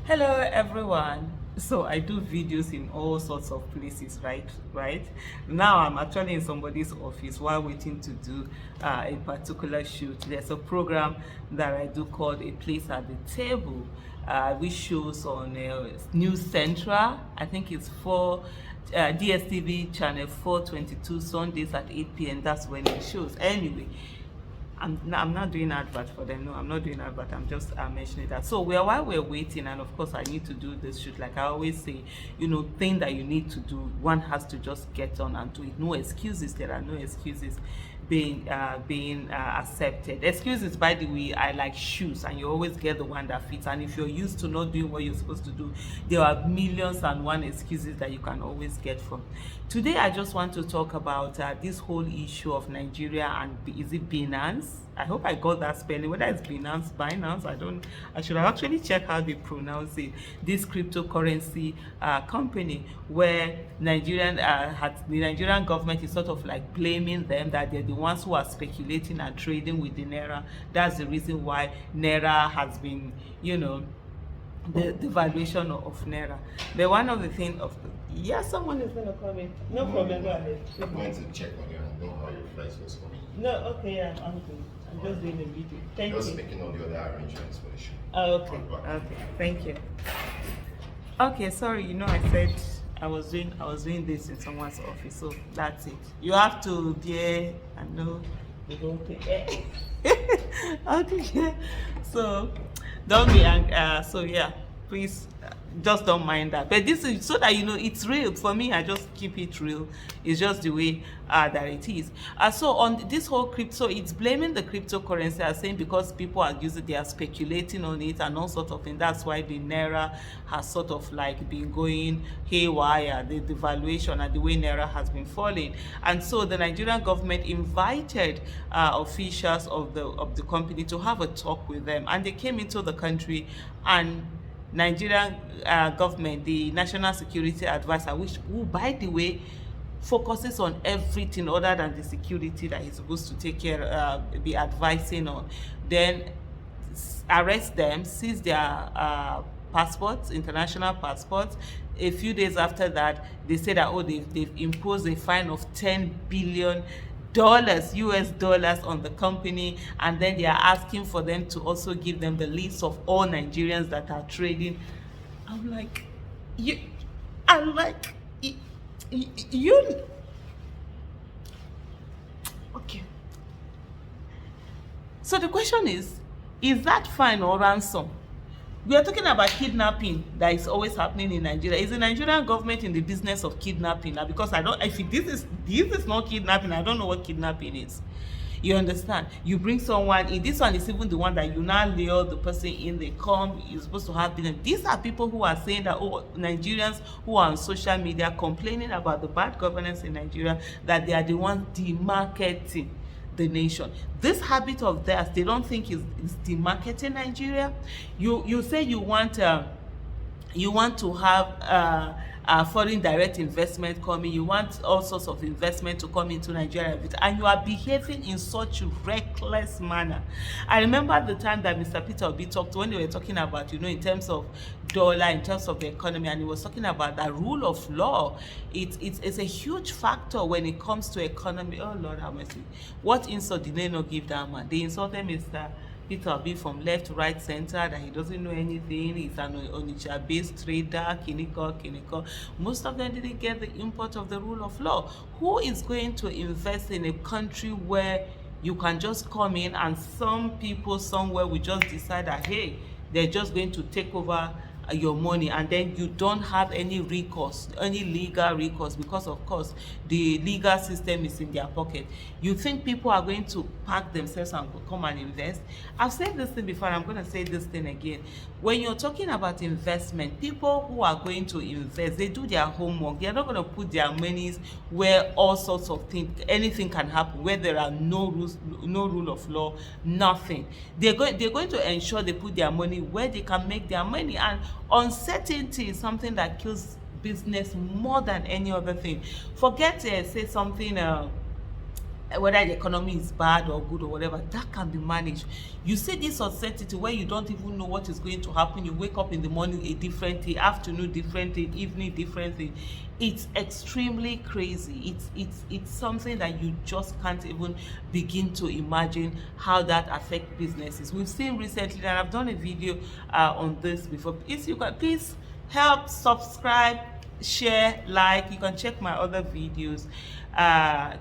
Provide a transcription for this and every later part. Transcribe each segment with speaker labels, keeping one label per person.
Speaker 1: Hello everyone. So I do videos in all sorts of places, right now I'm actually in somebody's office while waiting to do a particular shoot. There's a program that I do called A Place at the Table, which shows on News Central. I think it's for DSTV channel 422 Sundays at 8 p.m. That's when it shows. Anyway, I'm not doing advert for them. No, I'm not doing advert. I'm just mentioning that. So while we're waiting, and of course I need to do this shoot. Like I always say, thing that you need to do, one has to just get on and do it. No excuses. There are no excuses being accepted. Excuses, by the way, I like shoes, and you always get the one that fits. And if you're used to not doing what you're supposed to do, there are millions and one excuses that you can always get from. Today, I just want to talk about this whole issue of Nigeria and is it Binance? I hope I got that spelling. Whether it's Binance, I don't. I should have actually checked how they pronounce it. This cryptocurrency company where the Nigerian government is sort of like blaming them that they're the ones who are speculating and trading with the Naira. That's the reason why Naira has been, the valuation of Naira. But one of the things of someone is going to come in. No problem, go ahead.
Speaker 2: I'm going to check on you and know how your flight was going.
Speaker 1: No, okay, yeah, I'm good. I'm just doing a video. Thank you.
Speaker 2: Just making all the other arrangements for the show.
Speaker 1: Oh, okay. Okay, thank you. Okay, sorry, I said I was doing this in someone's office, so that's it. You have to bear and know you don't pay. Okay, so don't be angry. So yeah, please just don't mind that. But this is so that it's real. For me, I just keep it real. It's just the way that it is. So on this whole crypto, it's blaming the cryptocurrency as saying because people are using, they are speculating on it and all sorts of things. That's why the Naira has sort of like been going haywire, the valuation and the way Naira has been falling. And so the Nigerian government invited officials of the company to have a talk with them, and they came into the country, and Nigerian government, the National Security Advisor, who by the way focuses on everything other than the security that he's supposed to take care, be advising on, then arrest them, seize their passports, international passports. A few days after that, they said that they've imposed a fine of $10 billion US dollars on the company, and then they are asking for them to also give them the list of all Nigerians that are trading. I'm like, you okay. So the question is that fine or ransom? We are talking about kidnapping that is always happening in Nigeria. Is the Nigerian government in the business of kidnapping? Now, because this is not kidnapping, I don't know what kidnapping is. You understand? You bring someone in. This one is even the one that you now lure the person in. They come. You're supposed to have business. These are people who are saying that Nigerians who are on social media complaining about the bad governance in Nigeria, that they are the ones demarketing the nation. This habit of theirs, they don't think is demarketing Nigeria. You say you want to have foreign direct investment coming, you want all sorts of investment to come into Nigeria, and you are behaving in such a reckless manner. I remember the time that Mr. Peter Obi talked, when they were talking about, in terms of dollar, in terms of the economy, and he was talking about the rule of law. It's a huge factor when it comes to economy. Oh Lord have mercy. What insult did they not give that man? They insulted Mr. Peter Obi from left, right, center, that he doesn't know anything, he's an Onitsha-based trader, kiniko. Most of them didn't get the import of the rule of law. Who is going to invest in a country where you can just come in and some people somewhere will just decide that, hey, they're just going to take over your money, and then you don't have any recourse, any legal recourse, because of course the legal system is in their pocket. You think people are going to pack themselves and come and invest? I've said this thing before, I'm going to say this thing again. When you're talking about investment, people who are going to invest, they do their homework. They're not going to put their monies where all sorts of things, anything can happen, where there are no rules, no rule of law, nothing. They're going to ensure they put their money where they can make their money. And uncertainty is something that kills business more than any other thing. Forget say something whether the economy is bad or good or whatever, that can be managed. You see this uncertainty where you don't even know what is going to happen. You wake up in the morning a different thing, afternoon different thing, evening different thing. It's extremely crazy. It's something that you just can't even begin to imagine how that affects businesses. We've seen recently, and I've done a video on this before. Please help subscribe, share, like. You can check my other videos.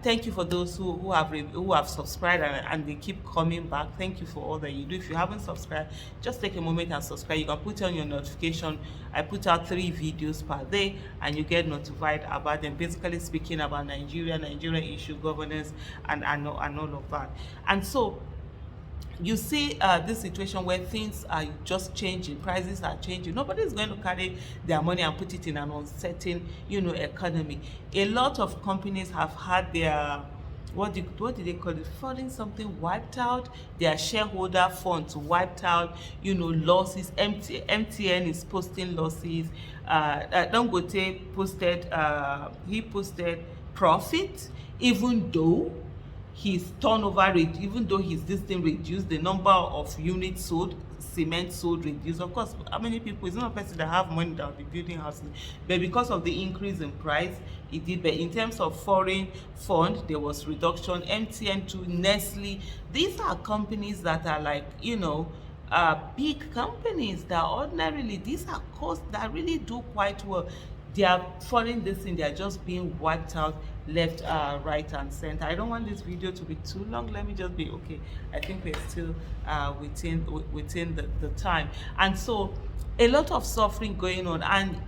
Speaker 1: Thank you for those who have subscribed and they keep coming back. Thank you for all that you do. If you haven't subscribed, just take a moment and subscribe. You can put on your notification. I put out 3 videos per day and you get notified about them, basically speaking about Nigerian issue, governance, and all of that. And so you see this situation where things are just changing, prices are changing. Nobody is going to carry their money and put it in an uncertain, economy. A lot of companies have had their, what do they call it, funding something wiped out, their shareholder funds wiped out, losses. MTN is posting losses. Dangote posted profit, even though his turnover rate, even though this thing reduced, the number of units sold, cement sold reduced. Of course, how many people, it's not a person that have money that will be building houses, but because of the increase in price, it did. But in terms of foreign fund, there was reduction. MTN to Nestle, these are companies that are like, big companies that ordinarily, these are costs that really do quite well. They are following this thing, they are just being wiped out left, right, and center. I don't want this video to be too long. Let me just be okay. I think we're still within the time. And so a lot of suffering going on, and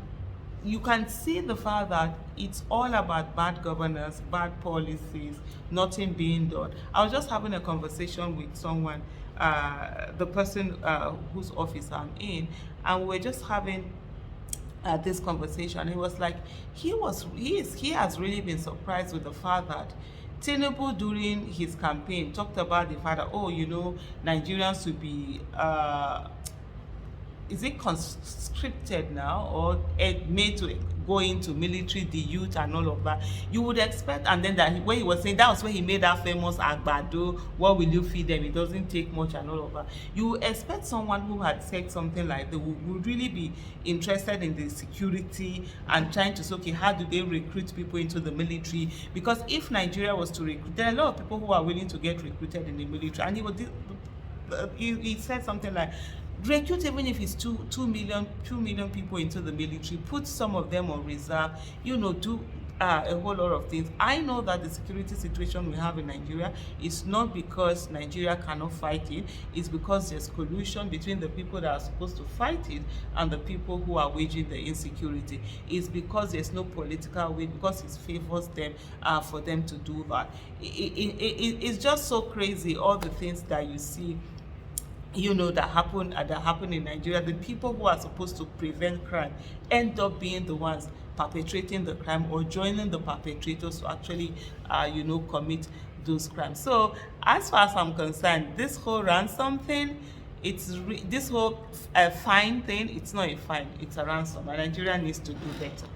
Speaker 1: you can see the fact that it's all about bad governance, bad policies, nothing being done. I was just having a conversation with someone, the person whose office I'm in, and we're just having this conversation. He was like, he has really been surprised with the fact that Tinubu during his campaign talked about the fact that, Nigerians should be is it conscripted now or made to go into military, the youth and all of that. You would expect, and then that when he was saying, that was when he made that famous agbado, what will you feed them, it doesn't take much and all of that. You expect someone who had said something like that would really be interested in the security and trying to say, okay, how do they recruit people into the military? Because if Nigeria was to recruit, there are a lot of people who are willing to get recruited in the military. And he said something like, recruit even if it's 2 million people into the military, put some of them on reserve, do a whole lot of things. I know that the security situation we have in Nigeria is not because Nigeria cannot fight it, it's because there's collusion between the people that are supposed to fight it and the people who are waging the insecurity. It's because there's no political will, because it favors them for them to do that. It's just so crazy, all the things that you see that happen in Nigeria. The people who are supposed to prevent crime end up being the ones perpetrating the crime or joining the perpetrators to actually commit those crimes. So as far as I'm concerned, this whole ransom thing, this whole fine thing, it's not a fine, it's a ransom, and Nigeria needs to do better.